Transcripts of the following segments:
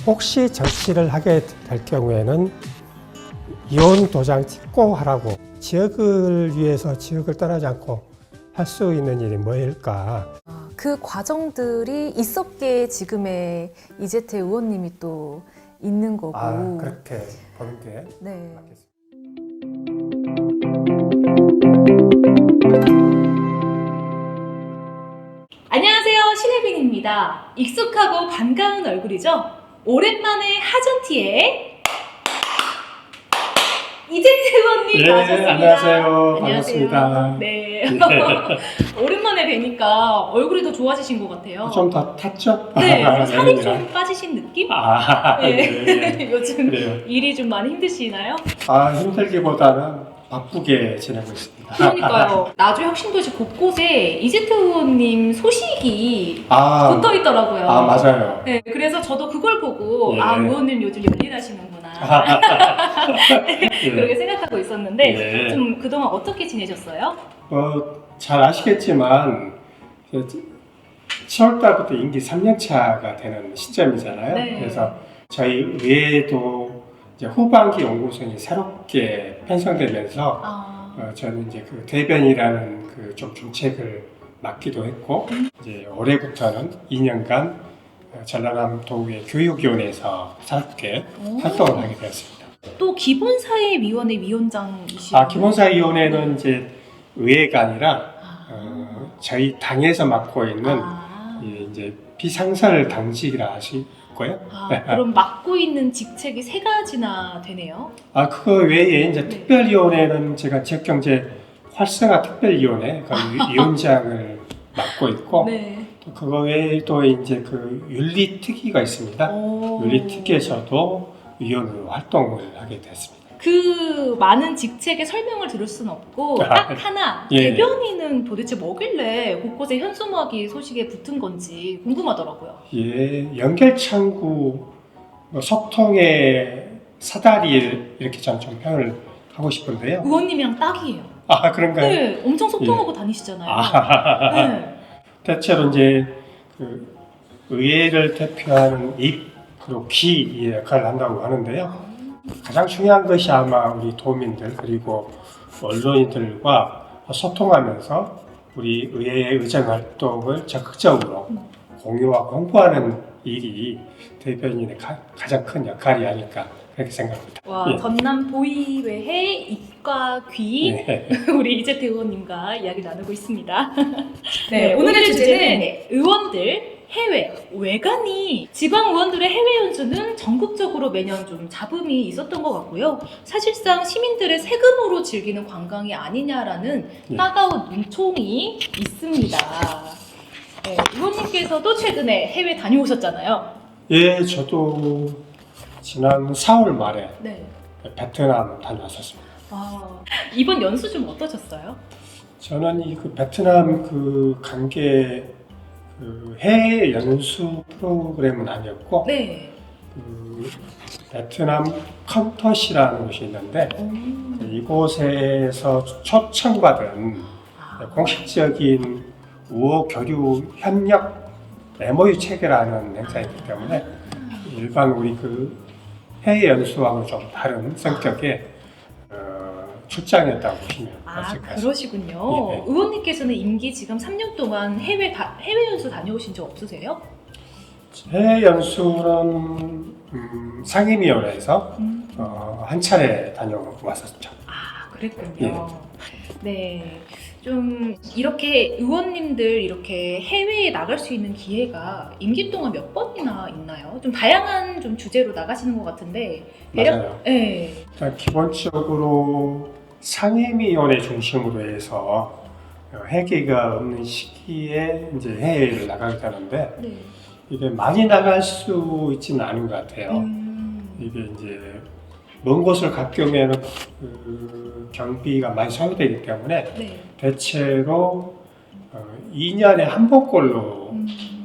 혹시 정치를 하게 될 경우에는 이혼 도장 찍고 하라고, 지역을 위해서 지역을 떠나지 않고 할 수 있는 일이 뭐일까? 그 과정들이 있었기에 지금의 이재태 의원님이 또 있는 거고. 그렇게 보는 게 네. 맞겠습니다. 안녕하세요, 신혜빈입니다. 익숙하고 반가운 얼굴이죠? 오랜만에 하전티에 이재태 의원님 나오셨습니다. 안녕하세요. 반갑습니다. 네. 오랜만에 뵈니까 얼굴이 더 좋아지신 것 같아요. 좀 더 탔죠? 네, 살이 좀 빠지신 느낌? 네. 네. 요즘 그래요. 일이 좀 많이 힘드시나요? 힘들기보다는 바쁘게 지내고 있습니다. 그러니까요. 나주 혁신도시 곳곳에 이재태 의원님 소식이 붙어 있더라고요. 맞아요. 네, 그래서 저도 그걸 보고 예. 의원님 요즘 열일하시는구나 그렇게 생각하고 있었는데 예. 좀 그동안 어떻게 지내셨어요? 잘 아시겠지만 7월 달부터 임기 3년 차가 되는 시점이잖아요. 네. 그래서 저희 의회도 이제 후반기 연구소이 새롭게 편성되면서 저는 이제 그 대변이라는 그 좀 중책을 맡기도 했고 이제 올해부터는 2년간 전라남 도의 교육위원회에서 새롭게 활동을 하게 되었습니다. 또 기본사회위원회 위원장이시고 기본사회위원회는 이제 의회가 아니라 저희 당에서 맡고 있는 이제 비상설 당직이라 하시고요. 그럼 맡고 있는 직책이 3가지나 되네요. 그거 외에 이제 네. 특별위원회는 제가 지역경제 활성화 특별위원회 위원장을 맡고 있고 네. 또 그거 외에도 이제 그 윤리특위가 있습니다. 윤리특위에서도 위원으로 활동을 하게 됐습니다. 그 많은 직책의 설명을 들을 수는 없고 딱 하나 예. 대변인은 도대체 뭐길래 곳곳에 현수막이 소식에 붙은 건지 궁금하더라고요. 연결창구 소통의 사다리 이렇게 저는 좀 표현을 하고 싶은데요. 의원님이랑 딱이에요. 그런가요? 네, 엄청 소통하고 다니시잖아요. 네. 대체로 이제 그 의회를 대표하는 입 그리고 귀 역할을 한다고 하는데요. 가장 중요한 것이 아마 우리 도민들 그리고 언론인들과 소통하면서 우리 의회의 의정 활동을 적극적으로 공유하고 홍보하는 일이 대변인의 가장 큰 역할이 아닐까 그렇게 생각합니다. 와, 전남 도의회의 입과 귀 우리 이재태 의원님과 이야기 나누고 있습니다. 네, 오늘의 주제는 의원들 해외, 외관이 지방 의원들의 해외 연수는 전국적으로 매년 좀 잡음이 있었던 것 같고요. 사실상 시민들의 세금으로 즐기는 관광이 아니냐라는 따가운 눈총이 있습니다. 네, 의원님께서도 최근에 해외 다녀오셨잖아요. 예, 저도 지난 4월 말에 네. 베트남 다녀왔었습니다. 이번 연수 좀 어떠셨어요? 저는 이 그 베트남 그 관계 그 해외 연수 프로그램은 아니었고 네. 그 베트남 컴터시라는 곳이 있는데 이곳에서 초청받은 공식적인 우호 교류 협력 MOU 체결하는 행사이기 때문에 일반 우리 그 해외 연수하고는 좀 다른 성격의 출장이었다고 보시면 맞을 것 같습니다. 그러시군요. 예. 의원님께서는 임기 지금 3년 동안 해외 연수 다녀오신 적 없으세요? 해외 연수는 상임위원회에서 한 차례 다녀왔었죠. 그랬군요. 네. 좀 이렇게 의원님들 이렇게 해외에 나갈 수 있는 기회가 임기 동안 몇 번이나 있나요? 좀 다양한 좀 주제로 나가시는 것 같은데. 맞아요. 네. 일단 기본적으로 상임위원회 중심으로 해서 회계가 없는 시기에 이제 해외를 나가게 되는데 네. 이게 많이 나갈 수 있지는 않은 것 같아요. 이게 이제 먼 곳을 갈 경우에는 그 경비가 많이 소요되기 때문에 네. 대체로 2년에 한 번꼴로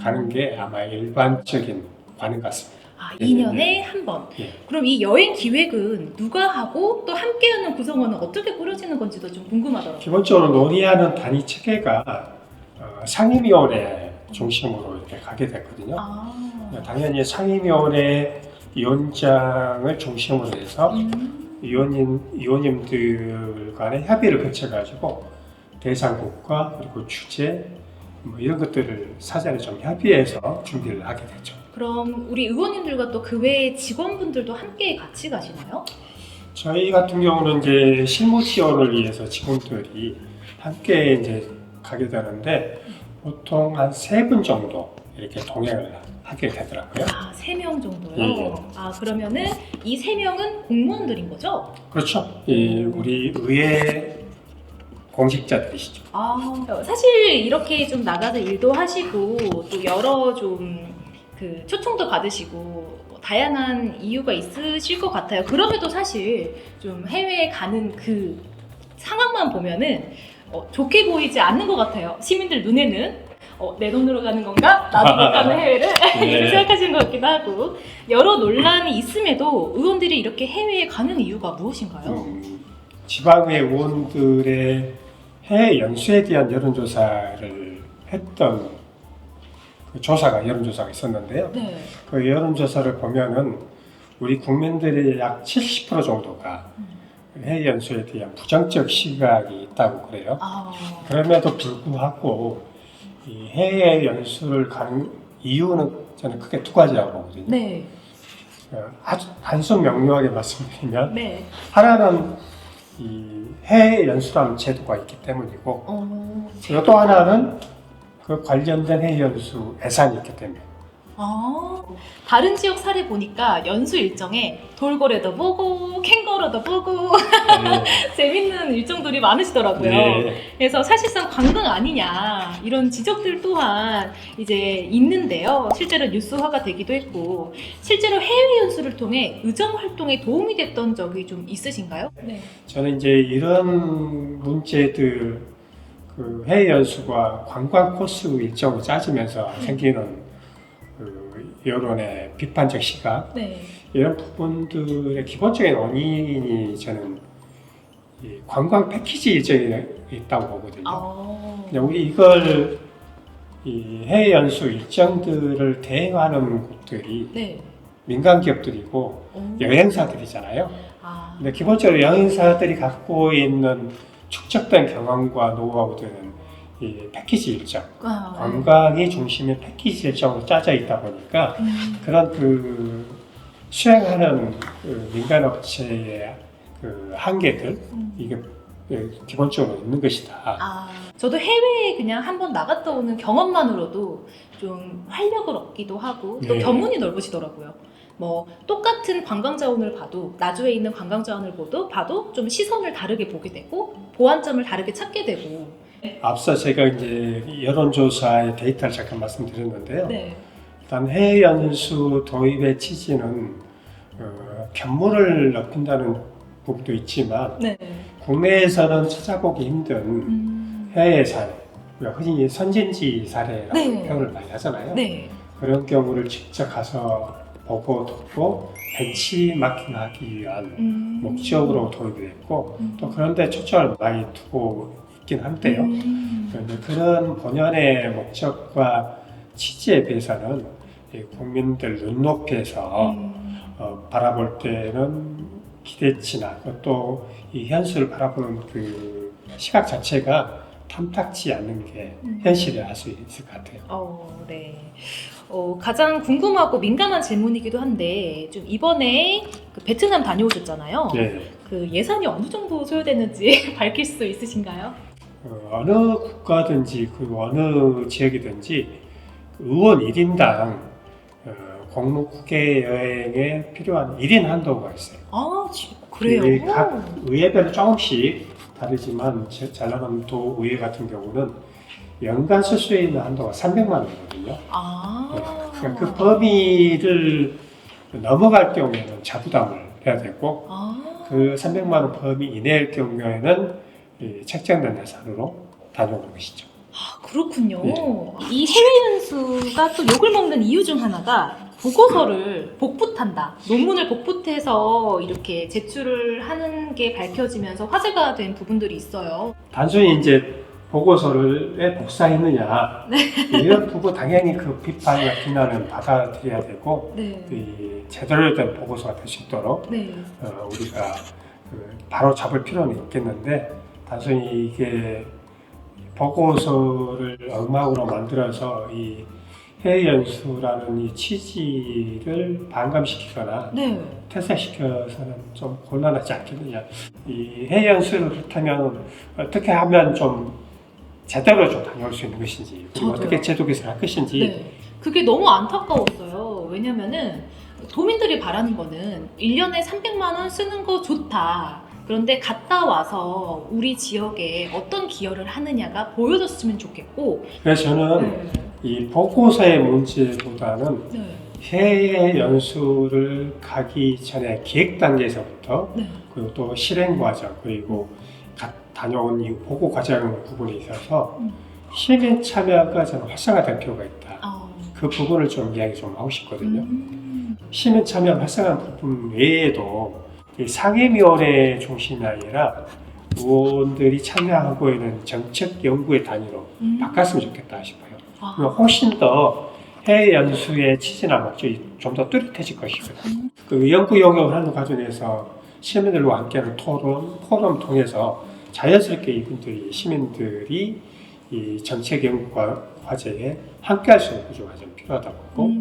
가는 게 아마 일반적인 관행 같습니다. 2년에 한 번. 예. 그럼 이 여행 기획은 누가 하고 또 함께하는 구성원은 어떻게 꾸려지는 건지도 좀 궁금하더라고요. 기본적으로 논의하는 단위 체계가 상임위원회 중심으로 이렇게 가게 됐거든요. 당연히 상임위원회 위원장을 중심으로 해서 위원님들 간의 협의를 거쳐가지고 대상국과 그리고 주제 뭐 이런 것들을 사전에 좀 협의해서 준비를 하게 되죠. 그럼 우리 의원님들과 또 그 외의 직원분들도 함께 같이 가시나요? 저희 같은 경우는 이제 실무 지원을 위해서 직원들이 함께 이제 가게 되는데 보통 한 3분 정도 이렇게 동행을 하게 되더라고요. 아, 3명 정도요? 예. 아, 그러면은 이 3명은 공무원들인 거죠? 그렇죠. 우리 의회 공직자들이시죠. 아, 사실 이렇게 좀 나가서 일도 하시고 또 여러 좀 그 초청도 받으시고 다양한 이유가 있으실 것 같아요. 그럼에도 사실 좀 해외에 가는 그 상황만 보면은 좋게 보이지 않는 것 같아요. 시민들 눈에는 내 돈으로 가는 건가? 나도 못 가는 해외를? 이렇게 생각하시는 것 같기도 하고 여러 논란이 있음에도 의원들이 이렇게 해외에 가는 이유가 무엇인가요? 지방의 의원들의 해외 연수에 대한 여론조사를 했던 그 여론조사가 있었는데요. 네. 그 여론조사를 보면은 우리 국민들의 약 70% 정도가 해외 연수에 대한 부정적 시각이 있다고 그래요. 아, 그럼에도 불구하고 이 해외 연수를 가는 이유는 저는 크게 2가지라고 보거든요. 네. 아주 단순 명료하게 말씀드리면 네. 하나는 이 해외 연수라는 제도가 있기 때문이고 그리고 또 하나는 그 관련된 해외 연수 예산이 있기 때문에 아, 다른 지역 사례 보니까 연수 일정에 돌고래도 보고 캥거루도 보고 재밌는 일정들이 많으시더라고요. 네. 그래서 사실상 관광 아니냐 이런 지적들 또한 이제 있는데요. 실제로 뉴스화가 되기도 했고 실제로 해외 연수를 통해 의정 활동에 도움이 됐던 적이 좀 있으신가요? 네. 저는 이제 이런 문제들 그 해외 연수가 관광 코스 일정을 짜지면서 생기는 그 여론의 비판적 시각 네. 이런 부분들의 기본적인 원인이 저는 이 관광 패키지 일정이 있다고 보거든요. 근데 우리 이걸 이 해외 연수 일정들을 대행하는 곳들이 네. 민간 기업들이고 여행사들이잖아요. 아. 근데 기본적으로 여행사들이 갖고 있는 축적된 경험과 노하우들은 이 패키지 일정, 관광이 중심의 패키지 일정으로 짜져 있다 보니까 그런 그 수행하는 그 민간 업체의 그 한계들 이게 기본적으로 있는 것이다. 아, 저도 해외에 그냥 한번 나갔다 오는 경험만으로도 좀 활력을 얻기도 하고 또 네. 견문이 넓으시더라고요. 뭐 똑같은 관광 자원을 봐도 나주에 있는 관광 자원을 봐도 좀 시선을 다르게 보게 되고 보완점을 다르게 찾게 되고. 앞서 제가 이제 여론조사의 데이터를 잠깐 말씀드렸는데요. 네. 일단 해외 연수 도입의 취지는 견문을 넓힌다는 부분도 있지만 네. 국내에서는 찾아보기 힘든 해외 사례, 우리가 흔히 선진지 사례라고 네. 표현을 많이 하잖아요. 네. 그런 경우를 직접 가서 보고 듣고 벤치마킹하기 위한 목적으로 도입이 됐고 또 그런 데 초점을 많이 두고 있긴 한데요. 그런데 그런 본연의 목적과 취지에 비해서는 이 국민들 눈높이에서 바라볼 때는 기대치나 또 이 현실을 바라보는 그 시각 자체가 탐탁치 않는 게 현실이라 할 수 있을 것 같아요. 네. 가장 궁금하고 민감한 질문이기도 한데 좀 이번에 그 베트남 다녀오셨잖아요. 네. 그 예산이 어느 정도 소요됐는지 밝힐 수 있으신가요? 어느 국가든지 그 어느 지역이든지 의원 1인당 공무국회 여행에 필요한 1인 한도가 있어요. 아, 그래요? 각 의회별로 조금씩 다르지만 잘 나가는 도 의회 같은 경우는 연간 쓸 수 있는 한도가 300만 원이거든요. 아. 그러니까 그 범위를 넘어갈 경우에는 자부담을 해야 되고 그 300만 원 범위 이내일 경우에는 책정된 예산으로 다녀오는 것이죠. 아, 그렇군요. 네. 이 해외 연수가 또 욕을 먹는 이유 중 하나가 보고서를 복붙한다. 논문을 복붙해서 이렇게 제출을 하는 게 밝혀지면서 화제가 된 부분들이 있어요. 단순히 이제 보고서를 왜 복사했느냐 이런 부분 당연히 그 비판과 비난은 받아들여야 되고 네. 이 제대로 된 보고서가 될 수 있도록 네. 우리가 바로 잡을 필요는 있겠는데 단순히 이게 보고서를 엉망으로 만들어서 이 해외 연수라는 이 취지를 반감시키거나 네. 퇴색시켜서는 좀 곤란하지 않겠느냐. 이 해외 연수를 그렇다면 어떻게 하면 좀 제대로 좀 다녀올 수 있는 것인지, 그리고 저도요. 어떻게 제도 개선할 것인지. 네. 그게 너무 안타까웠어요. 왜냐면은 도민들이 바라는 거는 1년에 300만 원 쓰는 거 좋다. 그런데 갔다 와서 우리 지역에 어떤 기여를 하느냐가 보여줬으면 좋겠고. 그래서 저는 네. 이 보고서의 문제보다는 네. 해외 연수를 가기 전에 기획 단계에서부터 네. 그리고 또 실행 과정 그리고 다녀온 이후 보고 과정 부분에 있어서 시민 참여가 저는 활성화될 필요가 있다. 그 부분을 좀 이야기 좀 하고 싶거든요. 시민 참여 활성화 부분 외에도 이 상임위원회 중심이 아니라 의원들이 참여하고 있는 정책 연구의 단위로 바꿨으면 좋겠다 싶어요. 그러면 훨씬 더 해외 연수의 취지나 목적이 좀 더 뚜렷해질 것이거든요. 그 연구 용역을 하는 과정에서 시민들과 함께하는 포럼 통해서 자연스럽게 이분들이 시민들이 이 정책 연구 과제에 함께할 수 있는 구조가 좀 필요하다고 보고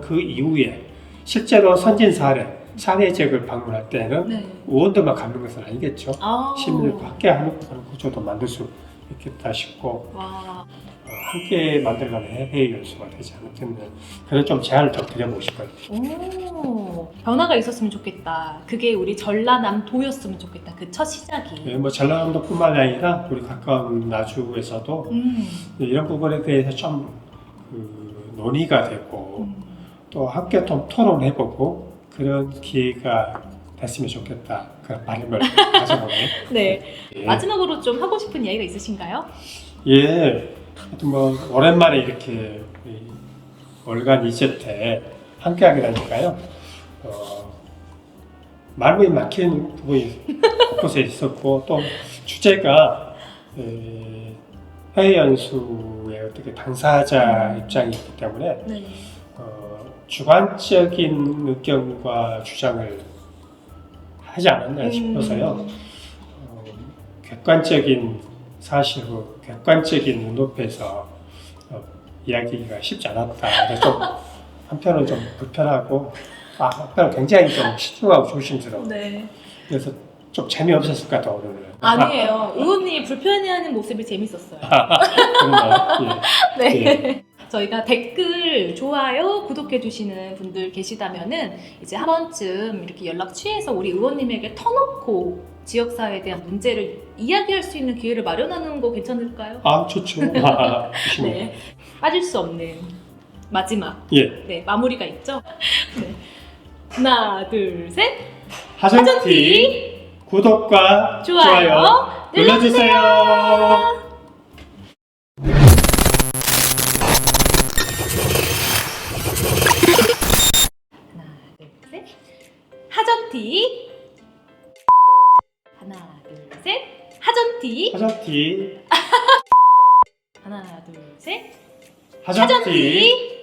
그 이후에 실제로 선진 사례 지역을 방문할 때는 네. 의원들만 가는 것은 아니겠죠. 아. 시민들과 함께하는 그런 구조도 만들 수 있겠다 싶고 와. 함께 만들어가는 해외 연수가 되지 않겠나 그런 좀 제안을 좀 드려보고 싶어요. 오, 변화가 있었으면 좋겠다. 그게 우리 전라남도였으면 좋겠다. 그 첫 시작이. 네, 뭐 전라남도뿐만 아니라 우리 가까운 나주에서도 이런 부분에 대해서 좀 논의가 되고 또 함께 좀 토론해보고 그런 기회가 됐으면 좋겠다. 그런 바람을 가져보네요. 네. 예. 마지막으로 좀 하고 싶은 이야기가 있으신가요? 예. 하여튼 뭐 오랜만에 이렇게 월간 이제태 함께하게 되니까요. 말문이 막히는 부분이 곳곳에 있었고 또 주제가 해외 연수의 어떻게 당사자 입장이 있기 때문에 네. 주관적인 의견과 주장을 하지 않았나 싶어서요. 객관적인 사실로 객관적인 눈높이에서 이야기가 쉽지 않았다. 그래서 좀 한편은 좀 불편하고 한편은 굉장히 좀 신중하고 조심스러워. 네. 그래서 좀 재미없었을 것 같아 오늘은. 아니에요. 의원님이 불편해하는 모습이 재밌었어요. 그런가요? 예. 네. 예. 저희가 댓글, 좋아요, 구독해주시는 분들 계시다면은 이제 한 번쯤 이렇게 연락 취해서 우리 의원님에게 터놓고 지역사회에 대한 문제를 이야기할 수 있는 기회를 마련하는 거 괜찮을까요? 아 좋죠. 네. 빠질 수 없는 마지막. 예. 네, 마무리가 있죠? 네. 하나, 둘, 셋. 하전티 구독과 좋아요 눌러주세요. 하나, 둘, 셋. 하전티. 하나, 둘, 셋. 하전티. 하전티 하나, 둘, 셋. 하전티